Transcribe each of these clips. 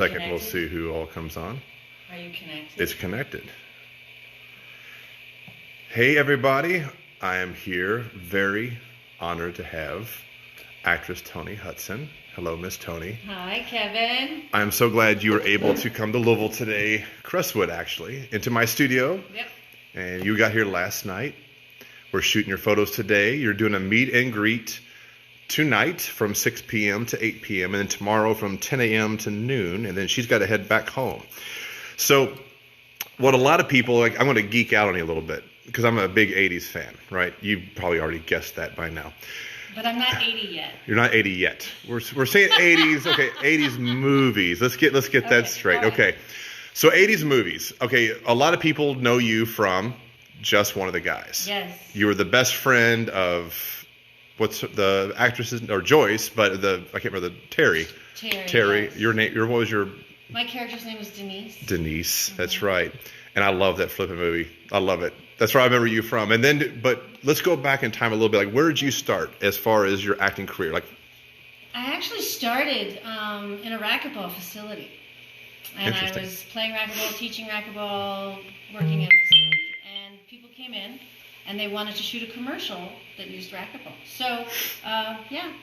Second, we'll see who all comes on. Are you connected? It's connected. Hey, everybody. I am here, very honored to have actress Toni Hudson. Hello, Miss Toni. Hi, Kevin. I'm so glad you were able to come to Louisville today, Crestwood actually, into my studio. Yep. And you got here last night. We're shooting your photos today. You're doing a meet and greet tonight from 6 p.m. to 8 p.m. and then tomorrow from 10 a.m. to noon. And then she's got to head back home. So what a lot of people, like, I'm going to geek out on you a little bit because I'm a big 80s fan, right? You probably already guessed that by now. But I'm not 80 yet. You're not 80 yet. We're saying 80s. Okay, 80s movies. Let's get that straight. Right. Okay. So 80s movies. Okay, a lot of people know you from Just One of the Guys. Yes. You were the best friend of what's the actress's or Joyce, but I can't remember Terry. Terry. Yes. Your name. What was your? My character's name was Denise. Denise. That's right. And I love that flipping movie. I love it. That's where I remember you from. And then, but let's go back in time a little bit. Like, where did you start as far as your acting career? Like, I actually started in a racquetball facility. And I was playing racquetball, teaching racquetball, working at a facility. And people came in and they wanted to shoot a commercial that used racquetball. So,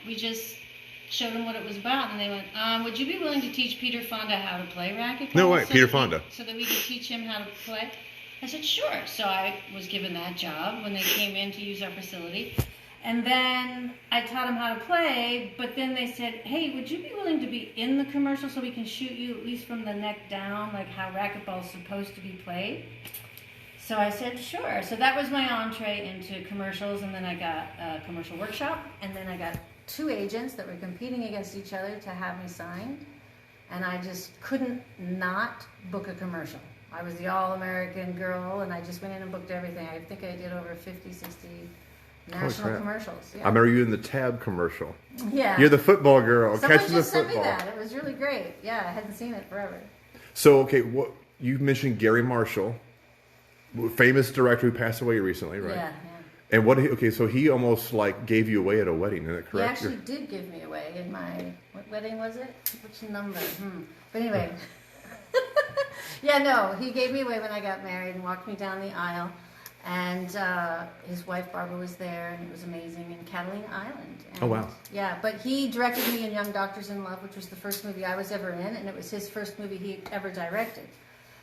we just showed them what it was about. And they went, would you be willing to teach Peter Fonda how to play racquetball? No way, Peter Fonda. So that we could teach him how to play? I said, sure. So I was given that job when they came in to use our facility. And then I taught them how to play, but then they said, hey, would you be willing to be in the commercial so we can shoot you at least from the neck down, like how racquetball is supposed to be played? So I said, sure. So that was my entree into commercials, and then I got a commercial workshop, and then I got 2 agents that were competing against each other to have me signed, and I just couldn't not book a commercial. I was the all-American girl, and I just went in and booked everything. I think I did over 50, 60 national commercials. Yeah. I remember you in the Tab commercial. Yeah. You're the football girl. Someone catching just the sent football. me that. It was really great. Yeah, I hadn't seen it forever. So, okay, what you mentioned Gary Marshall, famous director who passed away recently, right? Yeah. And so he almost like gave you away at a wedding, is that correct? He actually did give me away in my, what wedding was it? Which number? But anyway. Yeah, no, he gave me away when I got married and walked me down the aisle. And his wife, Barbara, was there, and it was amazing, in Catalina Island. And, oh, wow. Yeah, but he directed me in Young Doctors in Love, which was the first movie I was ever in, and it was his first movie he ever directed.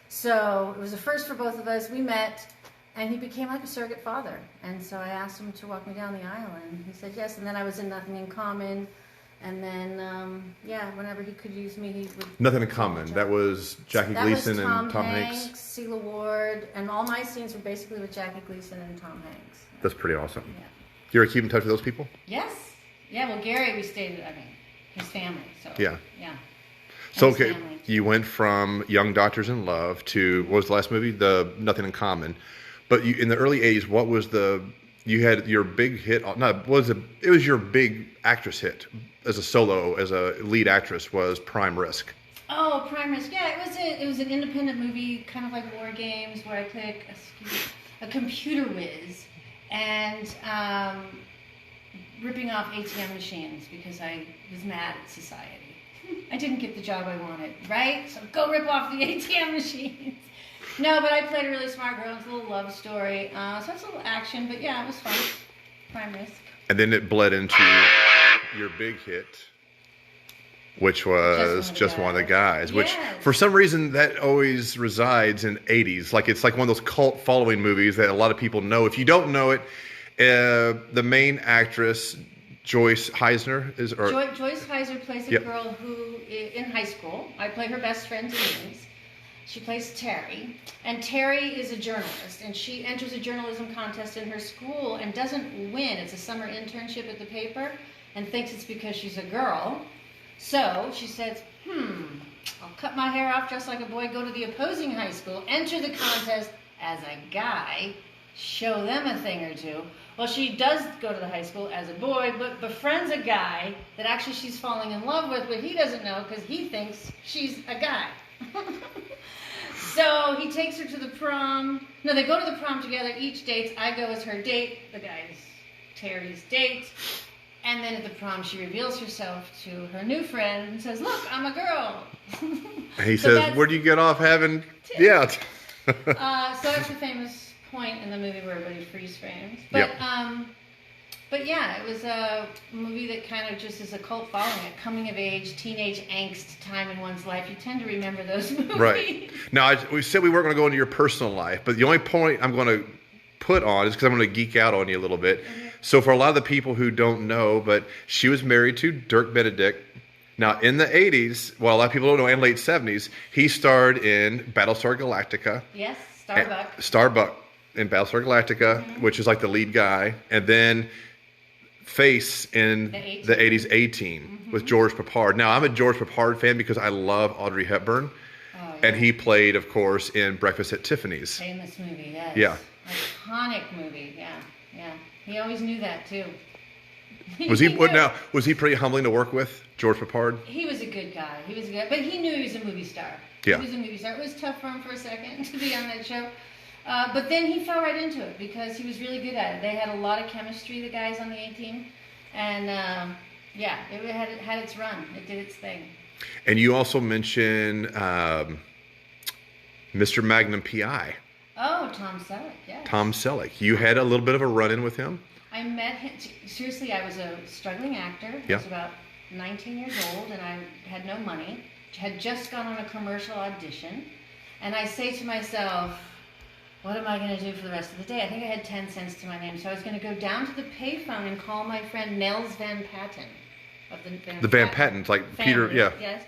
So it was a first for both of us. We met, and he became like a surrogate father. And so I asked him to walk me down the aisle, and he said yes. And then I was in Nothing in Common. And then, whenever he could use me, he would... Nothing in Common. That was Jackie Gleason and Tom Hanks. Sheila Ward, and all my scenes were basically with Jackie Gleason and Tom Hanks. Yeah. That's pretty awesome. Yeah. Do you ever keep in touch with those people? Yes. Yeah, well, Gary, we stayed, his family. So, yeah. Yeah. So, okay, you went from Young Doctors in Love to, what was the last movie? The Nothing in Common. But you, in the early 80s, what was you had your big hit, it was your big actress hit as a solo, as a lead actress, was Prime Risk. Oh, Prime Risk. Yeah, it was an independent movie, kind of like War Games, where I played a computer whiz and ripping off ATM machines because I was mad at society. I didn't get the job I wanted, right? So go rip off the ATM machines. No, but I played a really smart girl. It's a little love story. So it's a little action, but yeah, it was fun. Prime Risk. And then it bled into your big hit, which was Just One of the Guys, which for some reason that always resides in 80s. Like, it's like one of those cult following movies that a lot of people know. If you don't know it, the main actress, Joyce Heisner, Joyce Heiser plays a girl who, in high school, I play her best friend, Denise. She plays Terry, and Terry is a journalist, and she enters a journalism contest in her school and doesn't win. It's a summer internship at the paper, and thinks it's because she's a girl. So she says, I'll cut my hair off just like a boy, go to the opposing high school, enter the contest as a guy, show them a thing or two. Well, she does go to the high school as a boy, but befriends a guy that actually she's falling in love with, but he doesn't know because he thinks she's a guy. So he takes her to the prom. No, they go to the prom together. Each date, I go as her date. The guy's Terry's date. And then at the prom, she reveals herself to her new friend and says, "Look, I'm a girl." And he says, "Where do you get off having?" Yeah. So that's the famous point in the movie where everybody freeze frames. But but yeah, it was a movie that kind of just is a cult following, a coming of age, teenage angst time in one's life. You tend to remember those movies. Right. Now, we said we weren't going to go into your personal life, but the only point I'm going to put on is because I'm going to geek out on you a little bit. Mm-hmm. So for a lot of the people who don't know, but she was married to Dirk Benedict. Now, in the 80s, well, a lot of people don't know, and late 70s, he starred in Battlestar Galactica. Yes, Starbuck. Starbuck in Battlestar Galactica, which is like the lead guy. And then Face in the 80s A-Team with George Peppard. Now, I'm a George Peppard fan because I love Audrey Hepburn. Oh, yeah. And he played, of course, in Breakfast at Tiffany's. Famous movie, yes. Yeah. Iconic movie, yeah. He always knew that, too. Was he pretty humbling to work with, George Peppard? He was a good guy. But he knew he was a movie star. Yeah. He was a movie star. It was tough for him for a second to be on that show. But then he fell right into it because he was really good at it. They had a lot of chemistry, the guys on the A-Team. And, it had its run. It did its thing. And you also mentioned Mr. Magnum P.I. Oh, Tom Selleck, yes. Tom Selleck. You had a little bit of a run-in with him? I met him. Seriously, I was a struggling actor. I was about 19 years old, and I had no money. Had just gone on a commercial audition. And I say to myself, what am I going to do for the rest of the day? I think I had 10 cents to my name. So I was going to go down to the payphone and call my friend Nels Van Patten. Of the Van Pattens, like family. Peter, yeah. Yes,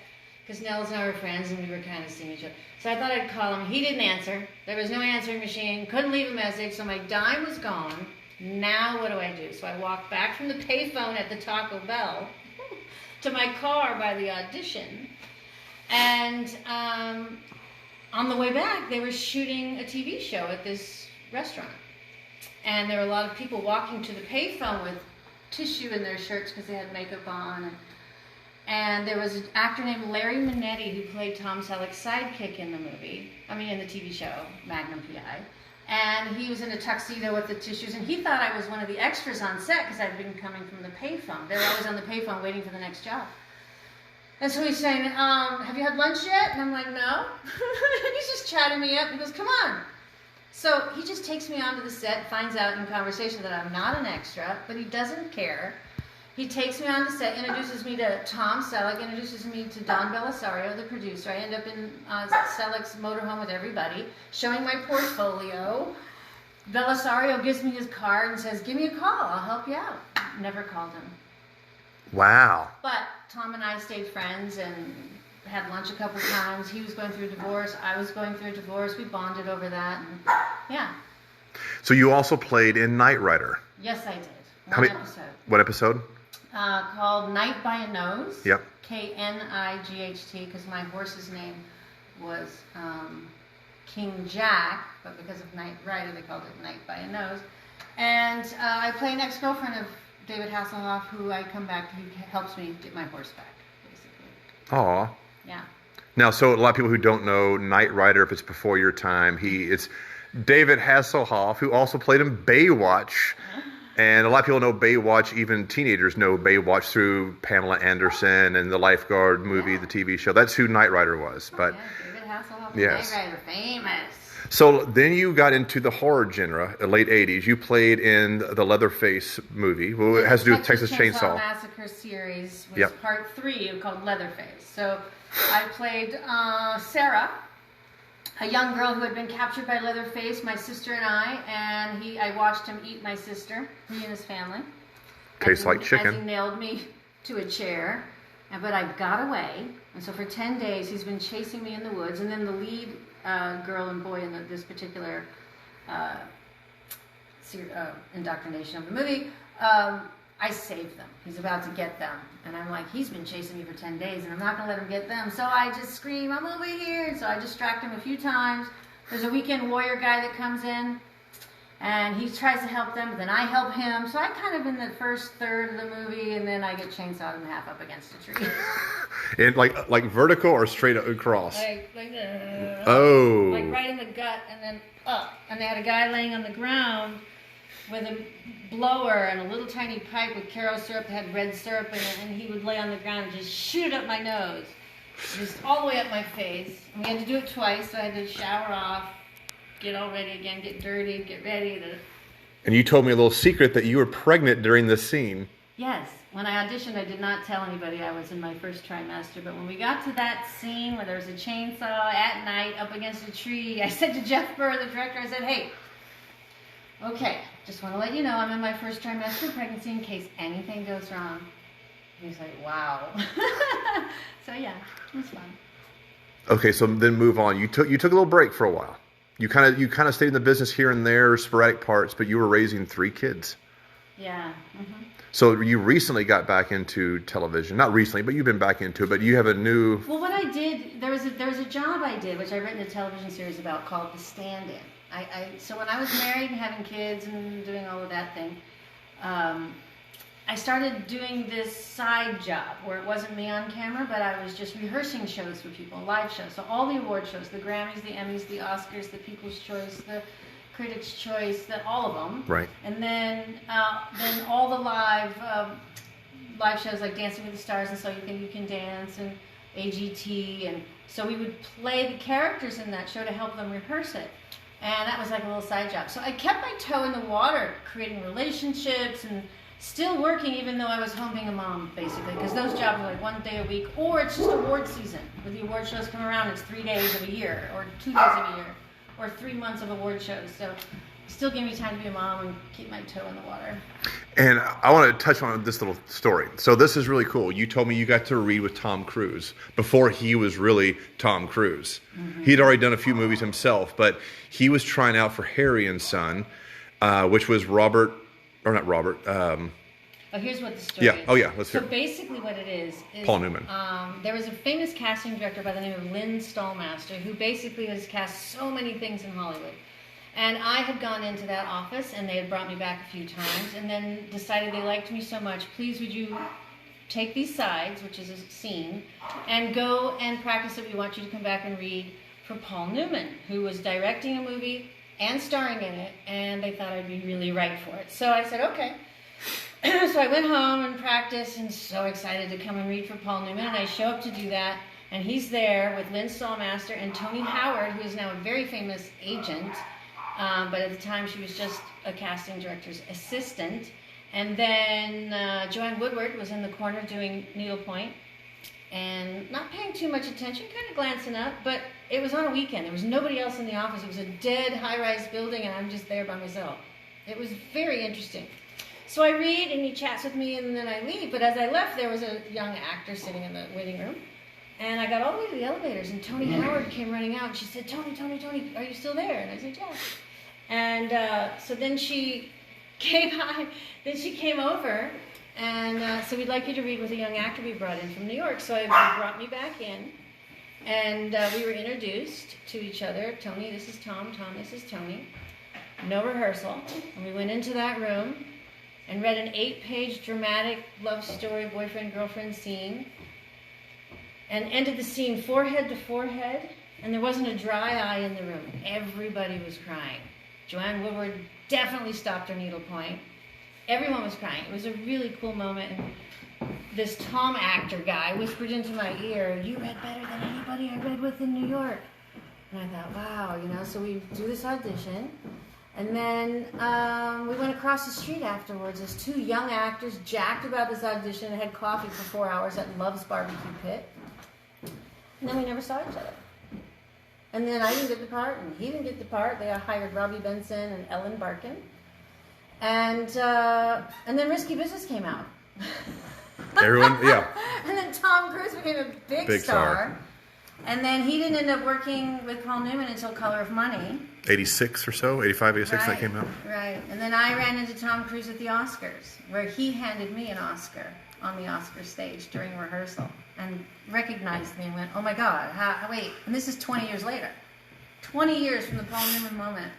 because Nels and I were friends, and we were kind of seeing each other. So I thought I'd call him. He didn't answer. There was no answering machine. Couldn't leave a message, so my dime was gone. Now what do I do? So I walked back from the payphone at the Taco Bell to my car by the audition. And on the way back, they were shooting a TV show at this restaurant. And there were a lot of people walking to the payphone with tissue in their shirts because they had makeup on. And there was an actor named Larry Manetti who played Tom Selleck's sidekick in the in the TV show, Magnum P.I. And he was in a tuxedo with the tissues, and he thought I was one of the extras on set because I'd been coming from the payphone. They were always on the payphone waiting for the next job. And so he's saying, have you had lunch yet? And I'm like, no. He's just chatting me up. He goes, come on. So he just takes me onto the set, finds out in conversation that I'm not an extra, but he doesn't care. He takes me on the set, introduces me to Tom Selleck, introduces me to Don Belisario, the producer. I end up in Selleck's motorhome with everybody, showing my portfolio. Belisario gives me his card and says, give me a call, I'll help you out. Never called him. Wow. But Tom and I stayed friends and had lunch a couple times. He was going through a divorce. I was going through a divorce. We bonded over that. And, yeah. So you also played in Knight Rider. Yes, I did. Episode. What episode? Called Knight by a Nose. Yep. Knight, because my horse's name was King Jack, but because of Knight Rider, they called it Knight by a Nose. And I play an ex-girlfriend of David Hasselhoff, who I come back to, who helps me get my horse back, basically. Aw. Yeah. Now, so a lot of people who don't know Knight Rider, if it's before your time, it's David Hasselhoff, who also played in Baywatch. And a lot of people know Baywatch, even teenagers know Baywatch through Pamela Anderson and the Lifeguard movie, the TV show. That's who Knight Rider was. But David Hasselhoff, yes. Knight Rider, famous. So then you got into the horror genre, the late 80s. You played in the Leatherface movie. Well, it has to do with Texas Chainsaw Massacre series was part 3 called Leatherface. So I played Sarah, a young girl who had been captured by Leatherface, my sister and I watched him eat my sister, he and his family. Tastes like chicken. As he nailed me to a chair, but I got away. And so for 10 days, he's been chasing me in the woods. And then the lead girl and boy in this particular indoctrination of the movie, I saved them. He's about to get them. And I'm like, he's been chasing me for 10 days, and I'm not going to let him get them. So I just scream, I'm over here. And so I distract him a few times. There's a weekend warrior guy that comes in, and he tries to help them, but then I help him. So I kind of in the first third of the movie, and then I get chainsawed in half up against a tree. And like vertical or straight across? Like oh. Like right in the gut, and then up. And they had a guy laying on the ground, with a blower and a little tiny pipe with Caro syrup that had red syrup in it, and he would lay on the ground and just shoot it up my nose, just all the way up my face. And we had to do it twice, so I had to shower off, get all ready again, get dirty, get ready. And you told me a little secret that you were pregnant during this scene. Yes. When I auditioned, I did not tell anybody I was in my first trimester, but when we got to that scene where there was a chainsaw at night up against a tree, I said to Jeff Burr, the director, I said, hey, okay, just want to let you know I'm in my first trimester of pregnancy in case anything goes wrong. And he's like, wow. So yeah, it was fun. Okay, so then move on. You took a little break for a while. You kind of stayed in the business here and there, sporadic parts, but you were raising 3 kids. Yeah. Mm-hmm. So you recently got back into television. Not recently, but you've been back into it. But you have a new... Well, what I did, there was a job I did, which I written a television series about called The Stand-In. So when I was married and having kids and doing all of that thing, I started doing this side job where it wasn't me on camera, but I was just rehearsing shows for people, live shows. So all the award shows, the Grammys, the Emmys, the Oscars, the People's Choice, the Critics' Choice, all of them. Right. And then all the live shows like Dancing with the Stars and So You Can Dance and AGT. And so we would play the characters in that show to help them rehearse it. And that was like a little side job. So I kept my toe in the water, creating relationships and still working even though I was home being a mom, basically. Because those jobs are like 1 day a week, or it's just award season. When the award shows come around, it's 3 days of a year, or 2 days of a year, or 3 months of award shows. So it still gave me time to be a mom and keep my toe in the water. And I want to touch on this little story. So this is really cool. You told me you got to read with Tom Cruise before he was really Tom Cruise. Mm-hmm. He'd already done a few movies himself, but he was trying out for Harry and Son, which was Robert, or not Robert. Here's what the story is. Oh, yeah. Let's hear. So basically what it is Paul Newman. There was a famous casting director by the name of Lynn Stallmaster who basically has cast so many things in Hollywood. And I had gone into that office, and they had brought me back a few times, and then decided they liked me so much, please would you take these sides, which is a scene, and go and practice it. We want you to come back and read for Paul Newman, who was directing a movie and starring in it, and they thought I'd be really right for it. So I said, okay. So I went home and practiced, and so excited to come and read for Paul Newman, and I show up to do that, and he's there with Lynn Stallmaster and Toni Howard, who is now a very famous agent, but at the time she was just a casting director's assistant. And then Joanne Woodward was in the corner doing needlepoint and not paying too much attention, kind of glancing up, but it was on a weekend. There was nobody else in the office. It was a dead high-rise building, and I'm just there by myself. It was very interesting. So I read, and he chats with me, and then I leave. But as I left, there was a young actor sitting in the waiting room. And I got all the way to the elevators, and Toni Howard came running out, and she said, Toni, are you still there? And I said, yeah. And so then she came over, and said, we'd like you to read with a young actor we brought in from New York. So he brought me back in, and we were introduced to each other. Toni, this is Tom. Tom, this is Toni. No rehearsal. And we went into that room and read an 8-page dramatic love story, boyfriend-girlfriend scene, and ended the scene forehead to forehead, and there wasn't a dry eye in the room. Everybody was crying. Joanne Woodward definitely stopped her needlepoint. Everyone was crying. It was a really cool moment. And this Tom actor guy whispered into my ear, you read better than anybody I read with in New York. And I thought, wow, so we do this audition. And then we went across the street afterwards as 2 young actors jacked about this audition and had coffee for 4 hours at Love's Barbecue Pit. And then we never saw each other. And then I didn't get the part, and he didn't get the part. They hired Robbie Benson and Ellen Barkin. And then Risky Business came out. Everyone, yeah. And then Tom Cruise became a big star. And then he didn't end up working with Paul Newman until Color of Money. 86 or so, 85, 86, right, that came out. Right. And then I ran into Tom Cruise at the Oscars, where he handed me an Oscar on the Oscar stage during rehearsal and recognized me and went, oh my God, wait. And this is 20 years later. 20 years from the Paul Newman moment.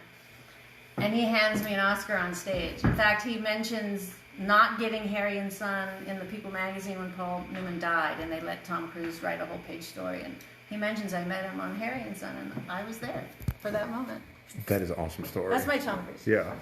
And he hands me an Oscar on stage. In fact, he mentions not getting Harry and Son in the People magazine when Paul Newman died, and they let Tom Cruise write a whole page story. And he mentions I met him on Harry and Son, and I was there for that moment. That is an awesome story. That's my Tom Cruise. Yeah.